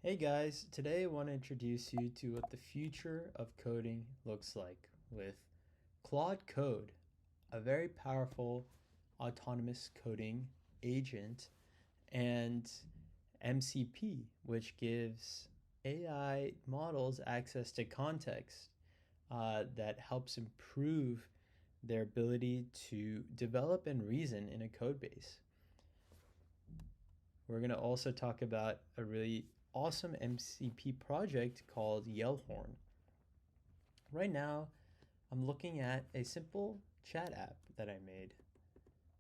Hey guys, today I want to introduce you to what the future of coding looks like with claude-code, a very powerful autonomous coding agent, and MCP, which gives AI models access to context that helps improve their ability to develop and reason in a code base. We're going to also talk about a really awesome MCP project called Yellhorn. Right now, I'm looking at a simple chat app that I made.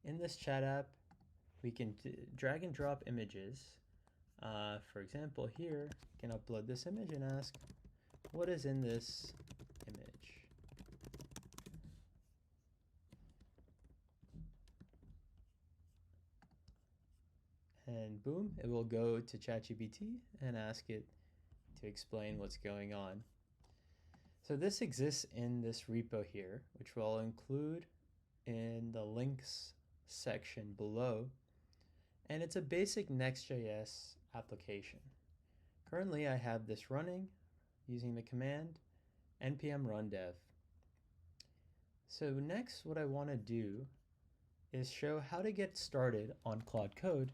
In this chat app, we can drag and drop images. For example, here, I can upload this image and ask, what is in this image? And boom, it will go to ChatGPT and ask it to explain what's going on. So this exists in this repo here, which we'll include in the links section below. And it's a basic Next.js application. Currently, I have this running using the command npm run dev. So next, what I want to do is show how to get started on claude-code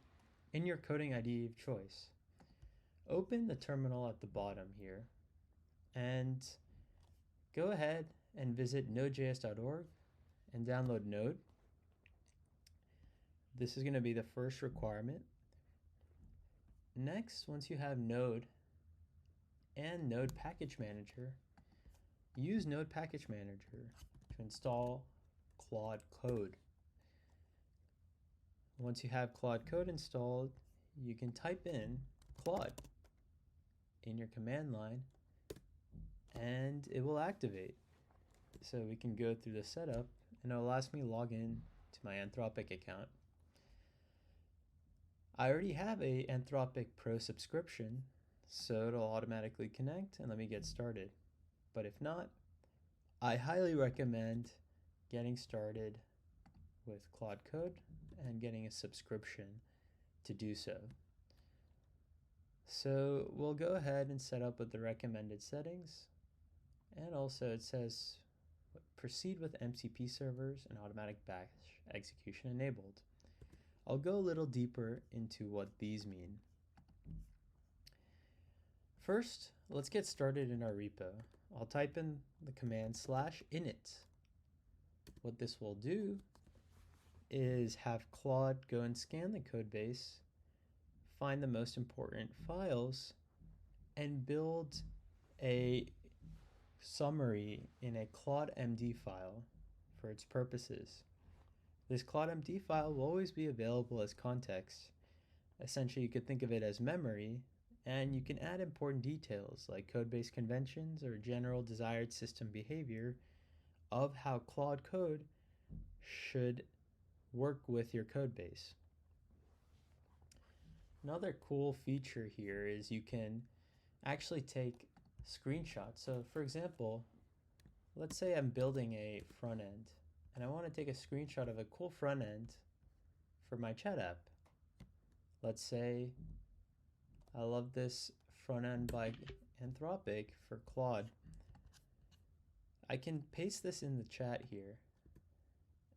in your coding IDE of choice. Open the terminal at the bottom here and go ahead and visit nodejs.org and download Node. This is going to be the first requirement. Next, once you have Node and Node Package Manager, use Node Package Manager to install claude-code. Once you have claude-code installed, you can type in Claude in your command line and it will activate. So we can go through the setup and it'll ask me log in to my Anthropic account. I already have a Anthropic Pro subscription, so it'll automatically connect and let me get started. But if not, I highly recommend getting started with claude-code and getting a subscription to do so. So we'll go ahead and set up with the recommended settings. And also it says proceed with MCP servers and automatic batch execution enabled. I'll go a little deeper into what these mean. First, let's get started in our repo. I'll type in the command /init. What this will do is have Claude go and scan the code base, find the most important files, and build a summary in a claude-md file for its purposes. This claude-md file will always be available as context. Essentially, you could think of it as memory, and you can add important details like code-base conventions or general desired system behavior of how claude-code should work with your code base. Another cool feature here is you can actually take screenshots. So for example, let's say I'm building a front end and I want to take a screenshot of a cool front end for my chat app. Let's say I love this front end by Anthropic for Claude. I can paste this in the chat here,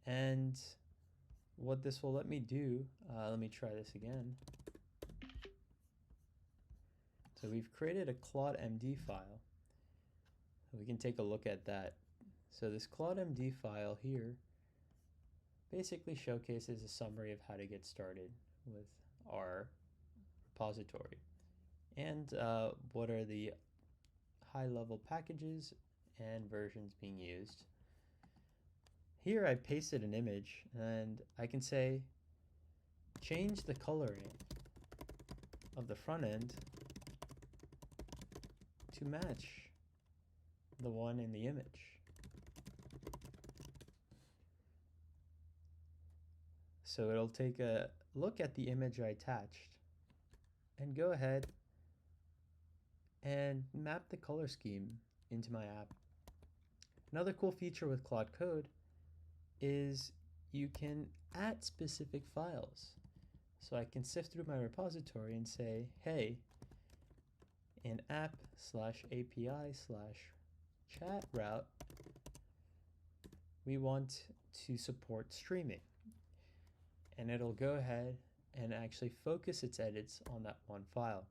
and what this will let me do, let me try this again. So we've created a claude-md file. We can take a look at that. So this claude-md file here basically showcases a summary of how to get started with our repository and what are the high-level packages and versions being used. Here I pasted an image and I can say change the coloring of the front end to match the one in the image. So it'll take a look at the image I attached and go ahead and map the color scheme into my app. Another cool feature with claude-code is you can add specific files. So I can sift through my repository and say, hey, in app/API/chat route, we want to support streaming. And it'll go ahead and actually focus its edits on that one file.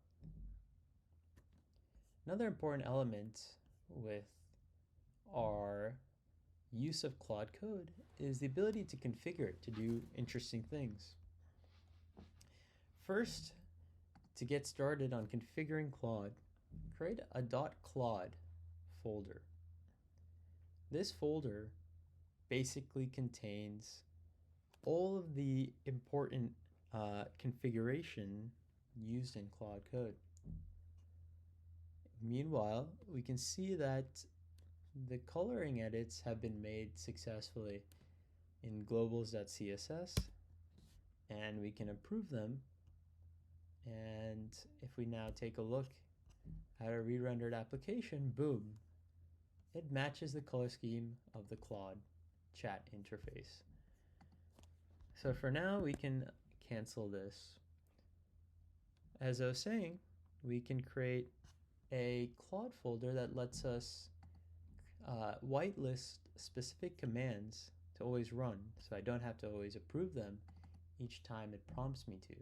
Another important element with our use of claude-code is the ability to configure it to do interesting things. First, to get started on configuring Claude, create a .claude folder. This folder basically contains all of the important configuration used in claude-code. Meanwhile, we can see that the coloring edits have been made successfully in globals.css, and we can approve them. And if we now take a look at a re-rendered application, boom, it matches the color scheme of the Claude chat interface. So for now, we can cancel this. As I was saying, we can create a Claude folder that lets us whitelist specific commands to always run, so I don't have to always approve them each time it prompts me to.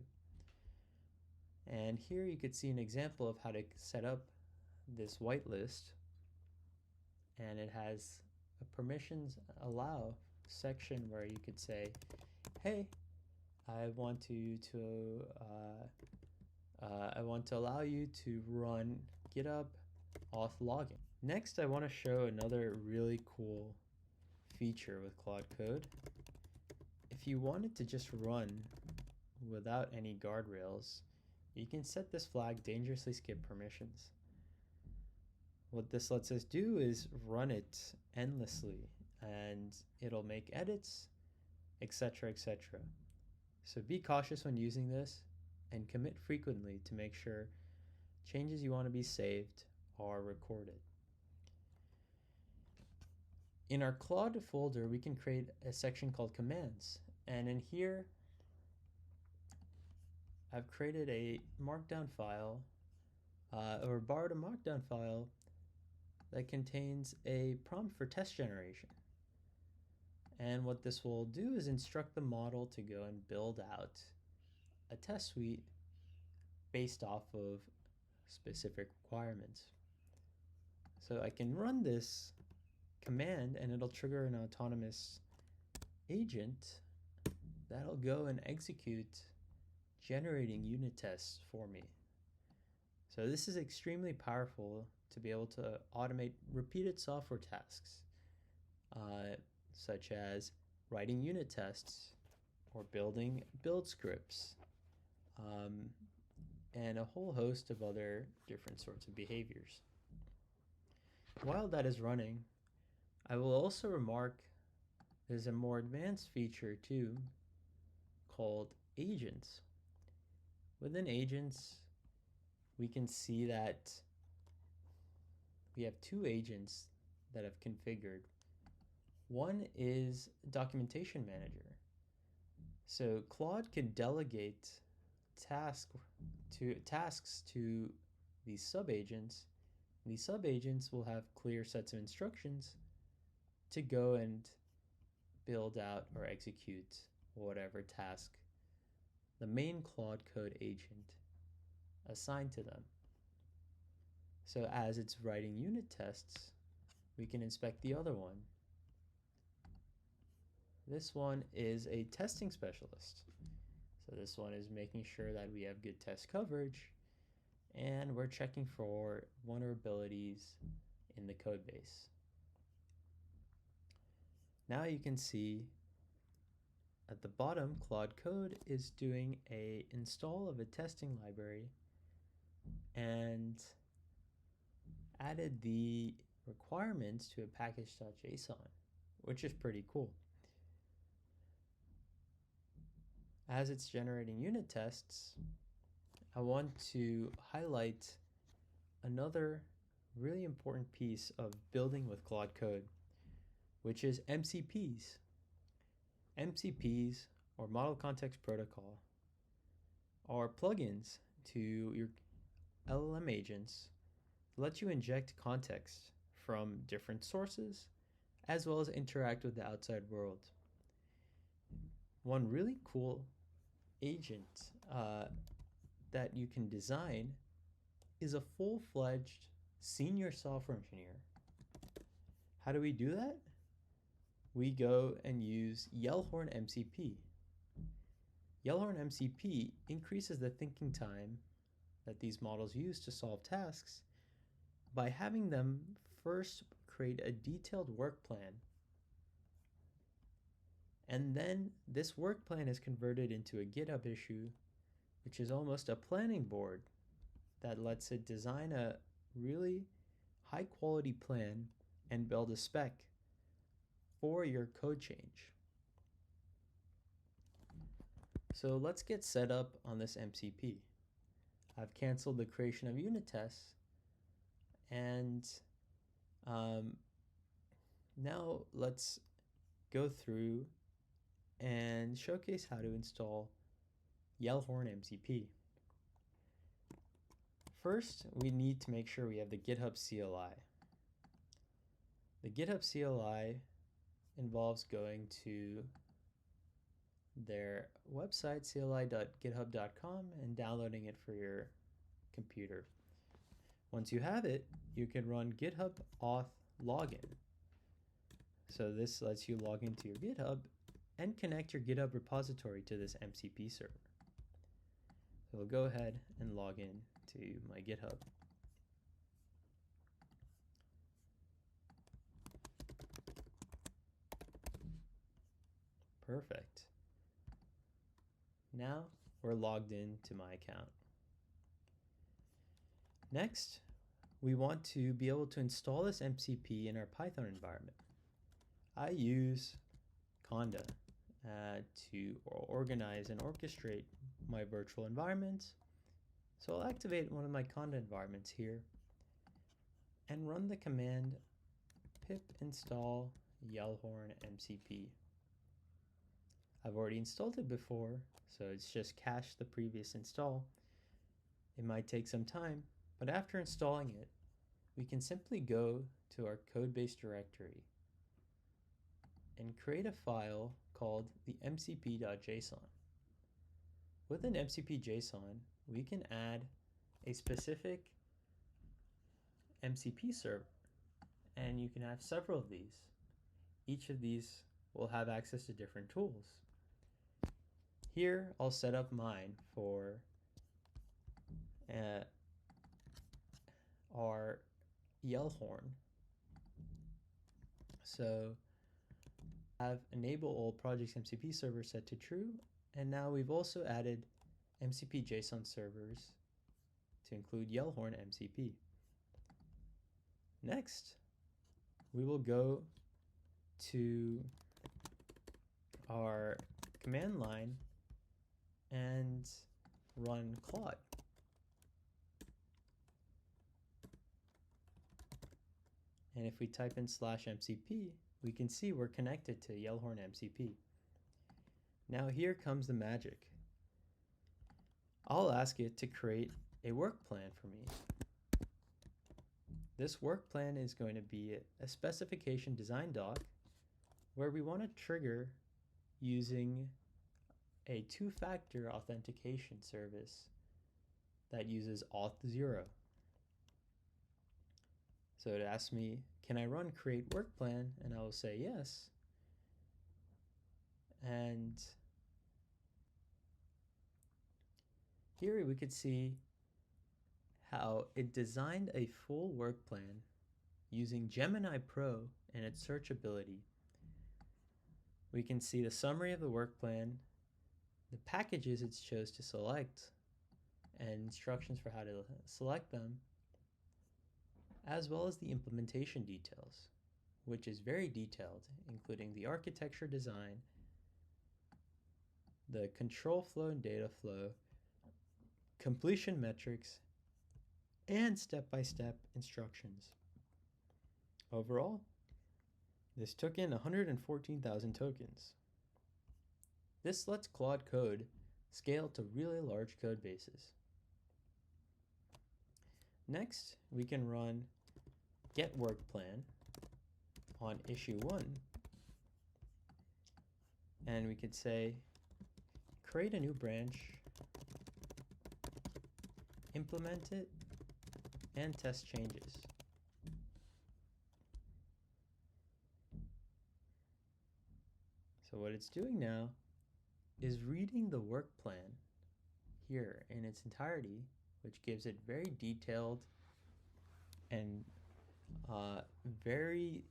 And here you could see an example of how to set up this whitelist, and it has a permissions allow section where you could say, hey, I want to allow you to run GitHub auth logging. Next, I want to show another really cool feature with claude-code. If you wanted to just run without any guardrails, you can set this flag dangerously skip permissions. What this lets us do is run it endlessly, and it'll make edits, etc., etc. So be cautious when using this, and commit frequently to make sure changes you want to be saved are recorded. In our Claude folder, we can create a section called commands, and in here I've created a markdown file or borrowed a markdown file that contains a prompt for test generation. And what this will do is instruct the model to go and build out a test suite based off of specific requirements. So I can run this command and it'll trigger an autonomous agent that'll go and execute generating unit tests for me. So this is extremely powerful to be able to automate repeated software tasks, such as writing unit tests or building build scripts, and a whole host of other different sorts of behaviors. While that is running, I will also remark there's a more advanced feature too called agents. Within agents, we can see that we have two agents that I've configured. One is documentation manager. So Claude can delegate tasks to these sub-agents. These sub-agents will have clear sets of instructions to go and build out or execute whatever task the main claude-code agent assigned to them. So as it's writing unit tests, we can inspect the other one. This one is a testing specialist. So this one is making sure that we have good test coverage, and we're checking for vulnerabilities in the code base. Now you can see at the bottom, claude-code is doing a install of a testing library and added the requirements to a package.json, which is pretty cool. As it's generating unit tests, I want to highlight another really important piece of building with claude-code, which is MCPs. MCPs, or Model Context Protocol, are plugins to your LLM agents lets you inject context from different sources as well as interact with the outside world. One really cool agent that you can design is a full-fledged senior software engineer. How do we do that? We go and use yellhorn-mcp. Yellhorn-mcp increases the thinking time that these models use to solve tasks by having them first create a detailed work plan, and then this work plan is converted into a GitHub issue, which is almost a planning board that lets it design a really high quality plan and build a spec for your code change. So let's get set up on this MCP. I've canceled the creation of unit tests, and now let's go through and showcase how to install yellhorn-mcp. First, we need to make sure we have the GitHub CLI. The GitHub CLI involves going to their website, cli.github.com, and downloading it for your computer. Once you have it, you can run GitHub auth login. So this lets you log into your GitHub and connect your GitHub repository to this MCP server. So we'll go ahead and log in to my GitHub. Perfect. Now we're logged in to my account. Next, we want to be able to install this MCP in our Python environment. I use Conda to organize and orchestrate my virtual environments. So I'll activate one of my Conda environments here and run the command pip install yellhorn-mcp. I've already installed it before, so it's just cached the previous install. It might take some time, but after installing it, we can simply go to our codebase directory and create a file called the mcp.json. With an mcp.json, we can add a specific MCP server, and you can have several of these. Each of these will have access to different tools. Here, I'll set up mine for our yellhorn. So I have enable all projects MCP server set to true, and now we've also added MCP.json servers to include yellhorn-mcp. Next, we will go to our command line and run Claude. And if we type in /mcp, we can see we're connected to yellhorn-mcp. Now here comes the magic. I'll ask it to create a work plan for me. This work plan is going to be a specification design doc where we want to trigger using a two-factor authentication service that uses auth0. So it asks me, can I run create work plan? And I will say yes. And here we could see how it designed a full work plan using Gemini Pro and its searchability. We can see the summary of the work plan, the packages it chose to select, and instructions for how to select them, as well as the implementation details, which is very detailed, including the architecture design, the control flow and data flow, completion metrics, and step-by-step instructions. Overall, this took in 114,000 tokens. This lets claude-code scale to really large code bases. Next, we can run get work plan on issue 1, and we could say create a new branch, implement it, and test changes. So what it's doing now is reading the work plan here in its entirety, which gives it very detailed and very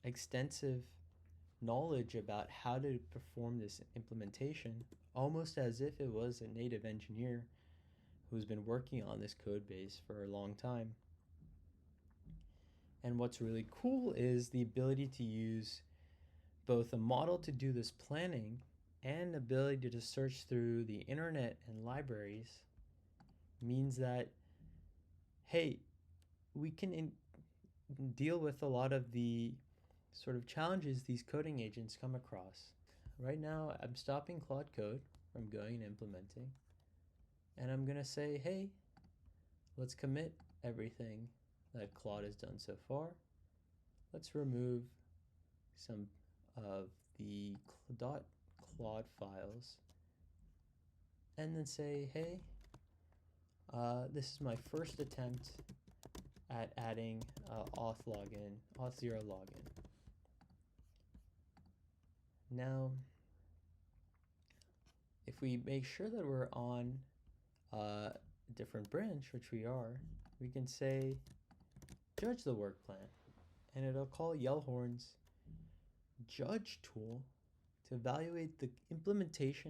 extensive knowledge about how to perform this implementation, almost as if it was a native engineer who's been working on this code base for a long time. And what's really cool is the ability to use both a model to do this planning and ability to search through the internet and libraries means that, hey, we can deal with a lot of the sort of challenges these coding agents come across. Right now, I'm stopping claude-code from going and implementing, and I'm going to say, hey, let's commit everything that Claude has done so far. Let's remove some of the .claude files, and then say, hey, this is my first attempt at adding auth zero login. Now, if we make sure that we're on a different branch, which we are, we can say judge the work plan, and it'll call Yellhorn's judge tool to evaluate the implementation